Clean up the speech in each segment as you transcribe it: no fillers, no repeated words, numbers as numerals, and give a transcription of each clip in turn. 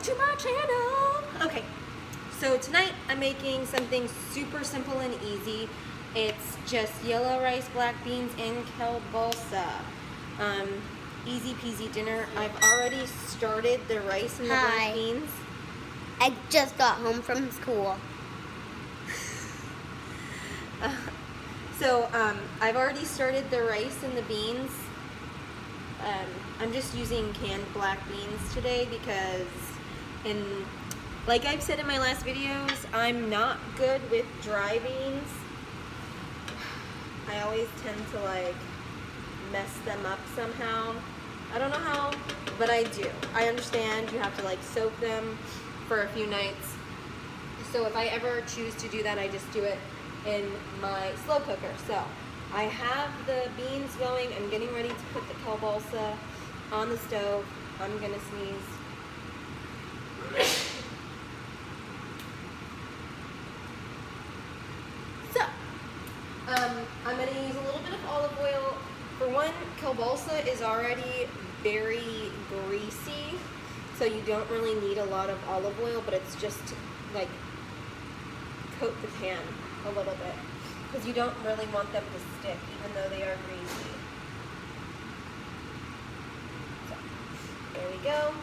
to my channel. Okay, so tonight I'm making something super simple and easy. It's just yellow rice, black beans, and kielbasa. Easy peasy dinner. I've already started the rice and the black beans. I just got home from school. I've already started the rice and the beans. I'm just using canned black beans today because, like I've said in my last videos, I'm not good with dry beans. I always tend to mess them up somehow. I don't know how, but I do. I understand you have to soak them for a few nights. So if I ever choose to do that, I just do it in my slow cooker. So I have the beans going. I'm getting ready to put the kielbasa on the stove. I'm gonna sneeze. So I'm gonna use a little bit of olive oil. For one, kielbasa is already very greasy, so you don't really need a lot of olive oil, but it's just to coat the pan a little bit, because you don't really want them to stick, even though they are greasy. So, there we go.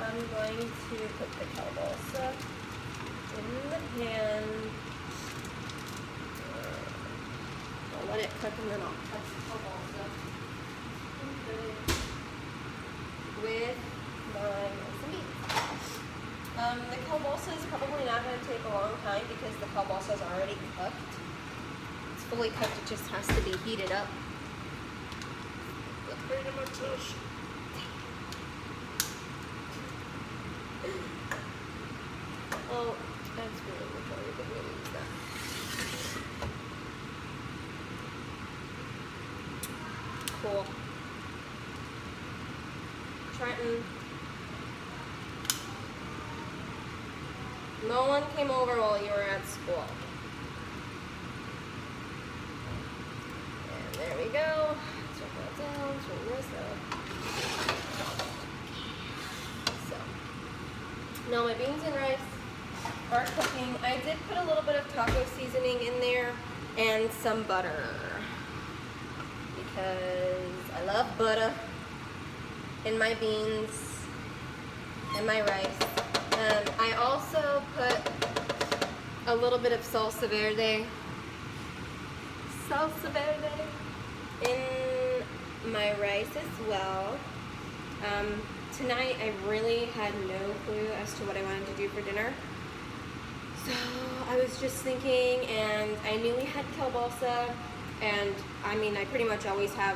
I'm going to put the kielbasa in the pan. I'll let it cook and then I'll cut the kielbasa and put it with my rice and beans. The kielbasa is probably not going to take a long time because the kielbasa is already cooked. It's fully cooked, it just has to be heated up. Look pretty much. Oh, that's really retarded, but we'll use that. Cool. Trenton. No one came over while you were at school. And there we go. Turn that down, turn this up. So, now my beans and rice are cooking. I did put a little bit of taco seasoning in there and some butter because I love butter in my beans and my rice. I also put a little bit of salsa verde in my rice as well. Tonight I really had no clue as to what I wanted to do for dinner. So I was just thinking, and I knew we had kielbasa, and I mean, I pretty much always have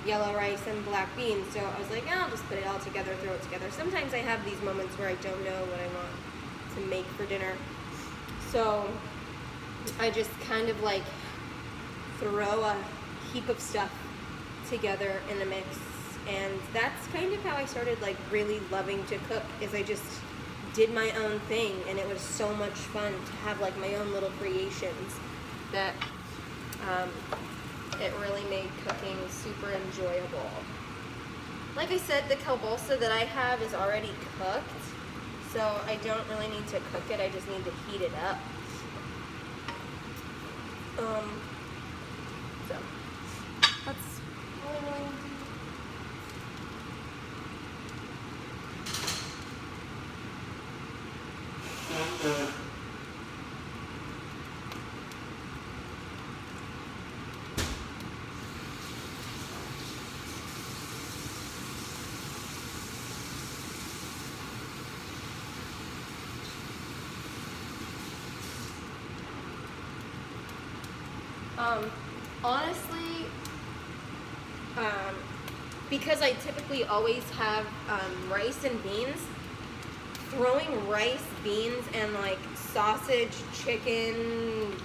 yellow rice and black beans, so I was like, I'll just put it all together, throw it together. Sometimes I have these moments where I don't know what I want to make for dinner. So I just kind of throw a heap of stuff together in a mix. And that's kind of how I started really loving to cook, is I just did my own thing, and it was so much fun to have my own little creations that it really made cooking super enjoyable. Like I said, the kielbasa that I have is already cooked, so I don't really need to cook it, I just need to heat it up. So that's all I really need to do. Honestly, because I typically always have rice and beans, throwing rice, beans, and sausage, chicken,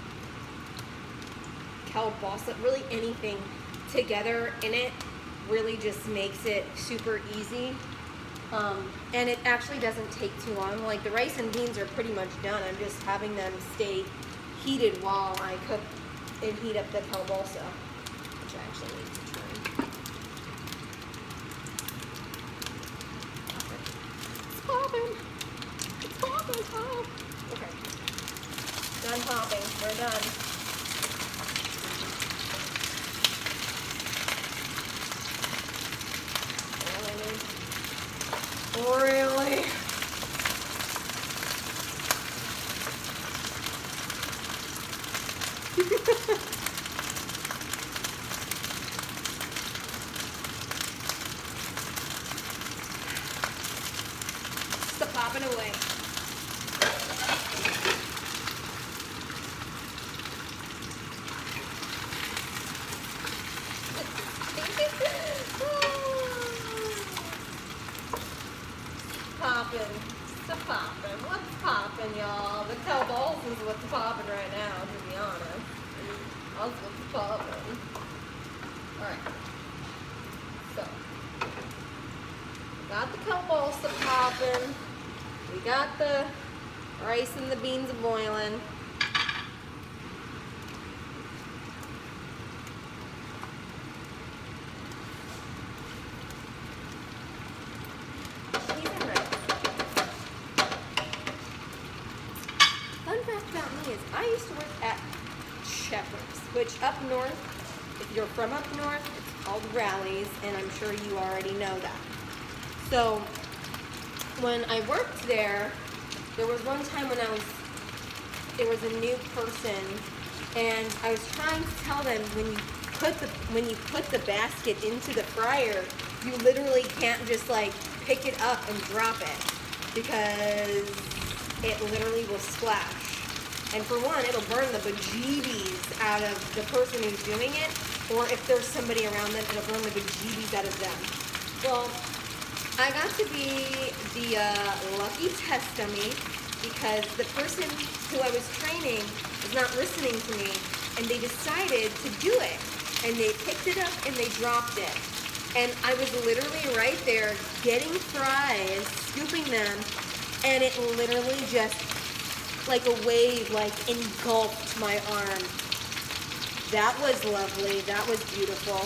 kielbasa, really anything together in it really just makes it super easy. And it actually doesn't take too long. Like the rice and beans are pretty much done. I'm just having them stay heated while I cook and heat up the kielbasa, which I actually need to try. It's popping. It's popping, pop. Okay. Done popping. We're done. Really? Stop popping away. Popping. What's popping? What's popping, y'all? The kielbasa is what's popping right now, to be honest. That's what's popping. Alright. So, got the kielbasa popping. We got the rice and the beans boiling. I used to work at Shepherd's, which up north, if you're from up north, it's called Rallies, and I'm sure you already know that. So when I worked there, there was one time when there was a new person, and I was trying to tell them when you put the basket into the fryer, you literally can't just like pick it up and drop it, because it literally will splash. And for one, it'll burn the bejeebies out of the person who's doing it, or if there's somebody around them, it'll burn the bejeebies out of them. Well, I got to be the lucky test dummy, because the person who I was training was not listening to me, and they decided to do it. And they picked it up and they dropped it. And I was literally right there getting fries, scooping them, and it literally just like a wave, like engulfed my arm. That was lovely. That was beautiful.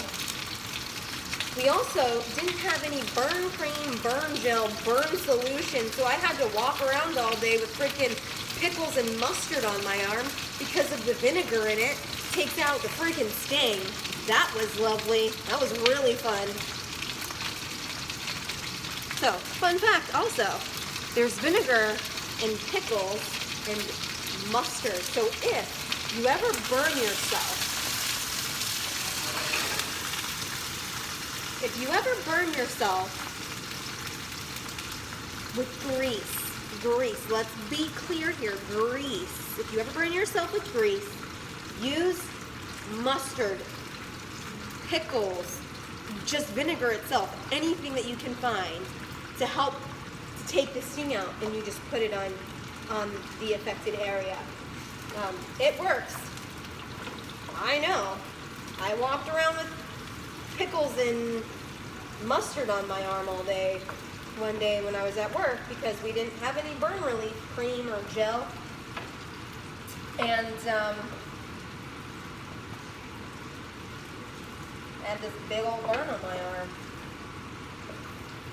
We also didn't have any burn cream, burn gel, burn solution, so I had to walk around all day with freaking pickles and mustard on my arm because of the vinegar in it. Takes out the freaking sting. That was lovely. That was really fun. So, fun fact also, there's vinegar in pickles and mustard. So if you ever burn yourself, with grease, let's be clear here, grease. If you ever burn yourself with grease, use mustard, pickles, just vinegar itself, anything that you can find to help to take the sting out, and you just put it on the affected area. It works. I know. I walked around with pickles and mustard on my arm all day one day when I was at work because we didn't have any burn relief cream or gel. And I had this big old burn on my arm.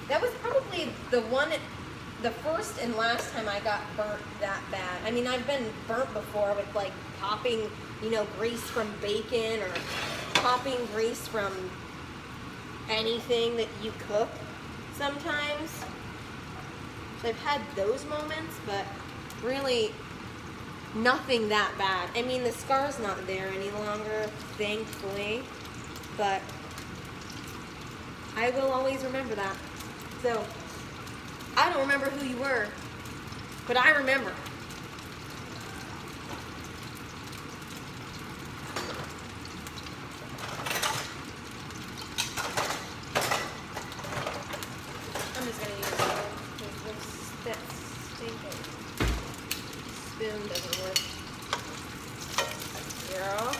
That was probably the first and last time I got burnt that bad. I mean, I've been burnt before with like popping, grease from bacon or popping grease from anything that you cook sometimes. So I've had those moments, but really nothing that bad. I mean, the scar's not there any longer, thankfully, but I will always remember that. So, I don't remember who you were, but I remember. I'm just going to use that stinking spoon doesn't work. Girl.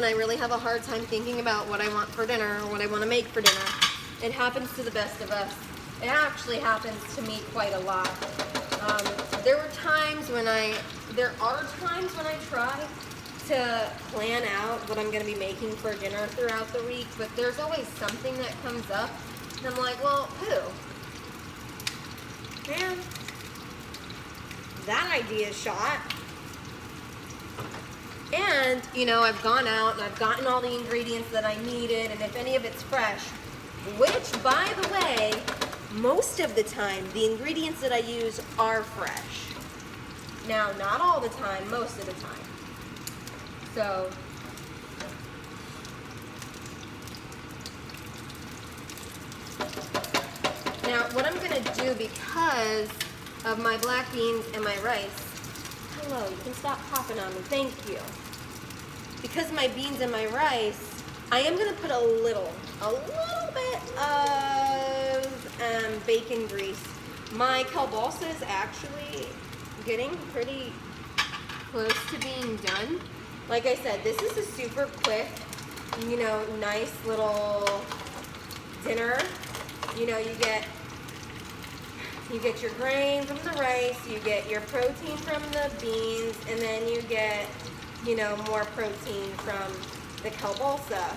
when I really have a hard time thinking about what I want for dinner or what I want to make for dinner. It happens to the best of us. It actually happens to me quite a lot. There are times when I try to plan out what I'm going to be making for dinner throughout the week, but there's always something that comes up, and I'm like, well, man, that idea is shot. And, you know, I've gone out and I've gotten all the ingredients that I needed, and if any of it's fresh, which, by the way, most of the time, the ingredients that I use are fresh. Now, not all the time, most of the time. So, now what I'm going to do, because of my black beans and my rice, hello, you can stop popping on me, thank you. Because of my beans and my rice, I am going to put a little bit of bacon grease. My kielbasa is actually getting pretty close to being done. Like I said, this is a super quick, you know, nice little dinner. You know, you get your grain from the rice, you get your protein from the beans, and then you get, you know, more protein from the kielbasa.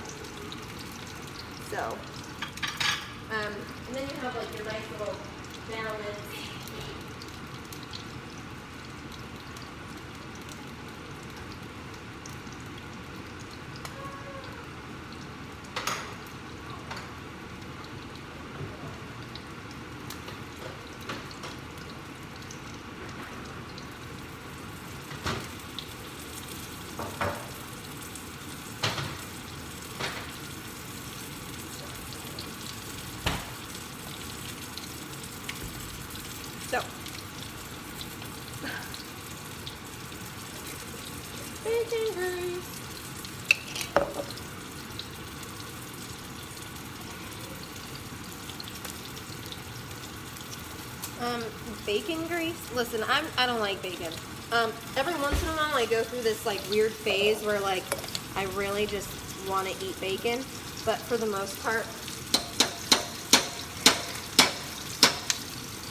So, and then you have like your nice little balance. So, bacon grease. Bacon grease. Listen, I don't like bacon. Every once in a while, I go through this like weird phase where like I really just want to eat bacon, but for the most part,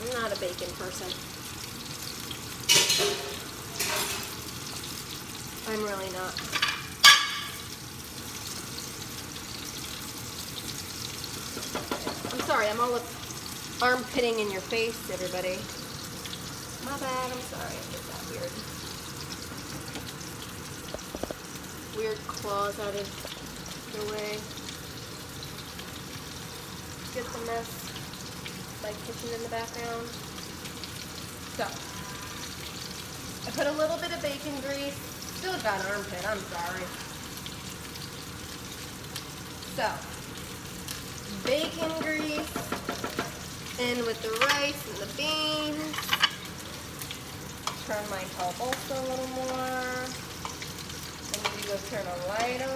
I'm not a bacon person. I'm really not. I'm sorry, I'm all armpitting in your face, everybody. My bad, I'm sorry. I did that weird claws out of the way. Get the mess, like kitchen in the background. So, I put a little bit of bacon grease. Still got armpit, I'm sorry. So, bacon grease in with the rice and the beans. Turn my kielbasa a little more. I need to go turn a light on.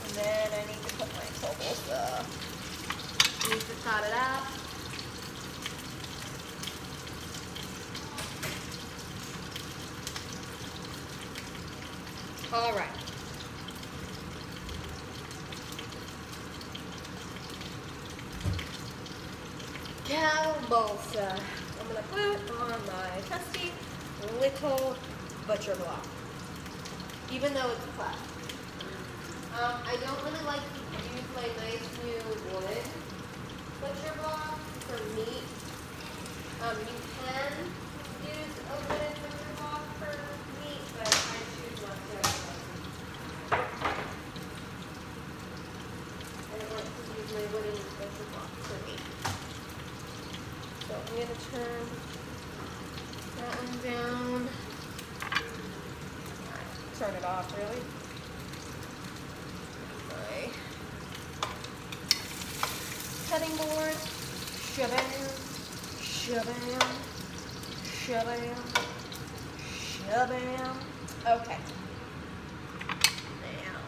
And then I need to put my kielbasa. Need to cut it up. All right. Kielbasa. I'm gonna put on my trusty little butcher block, even though it's flat. I don't really like to use my nice new wood butcher block for meat. You can use a wooden butcher block for meat, but I choose not to. I don't like to use my wooden butcher block for meat. So I'm going to turn that one down. Turn it off, really. My cutting board. Shabam, shabam, shabam, shabam. Okay. Now,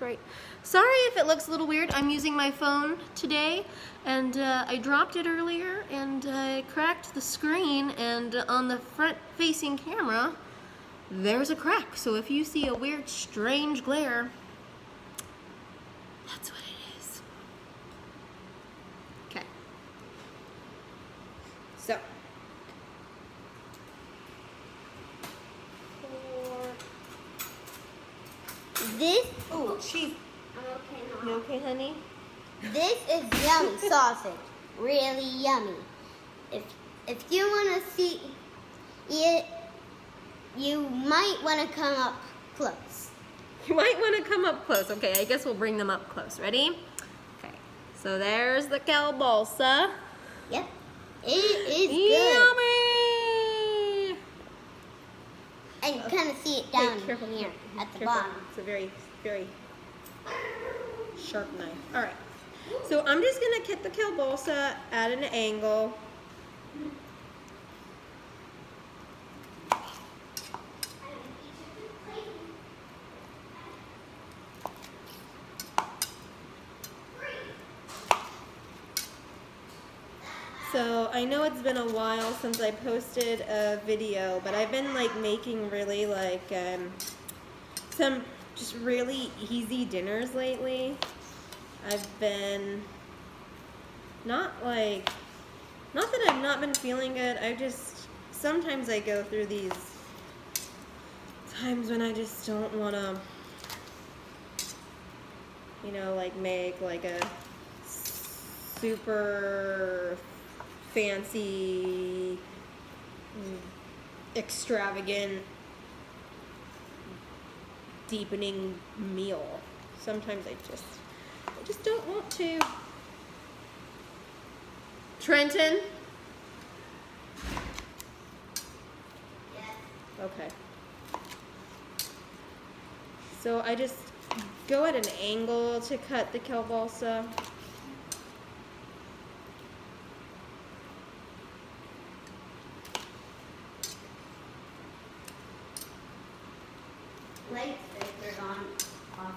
cracked right. Sorry if it looks a little weird. I'm using my phone today, and I dropped it earlier, and I cracked the screen, and on the front-facing camera, there's a crack. So if you see a weird, strange glare, that's what it is. Okay. So. This. Oh, cheese. Okay, You okay, honey? This is yummy sausage. Really yummy. If you want to see it, you might want to come up close. You might want to come up close. Okay, I guess we'll bring them up close. Ready? Okay. So there's the kielbasa. Yep. It is good. Yummy! And you kind of see it down careful, here at the careful. bottom. It's a very, very sharp knife. All right. So I'm just gonna cut the kielbasa at an angle. So I know it's been a while since I posted a video, but I've been like making really like some just really easy dinners lately. I've been not that I've not been feeling good. Sometimes I go through these times when I just don't want to, like make like a super fancy, extravagant, deepening meal. Sometimes I just don't want to. Trenton? Okay. So I just go at an angle to cut the kielbasa. Lights are on off.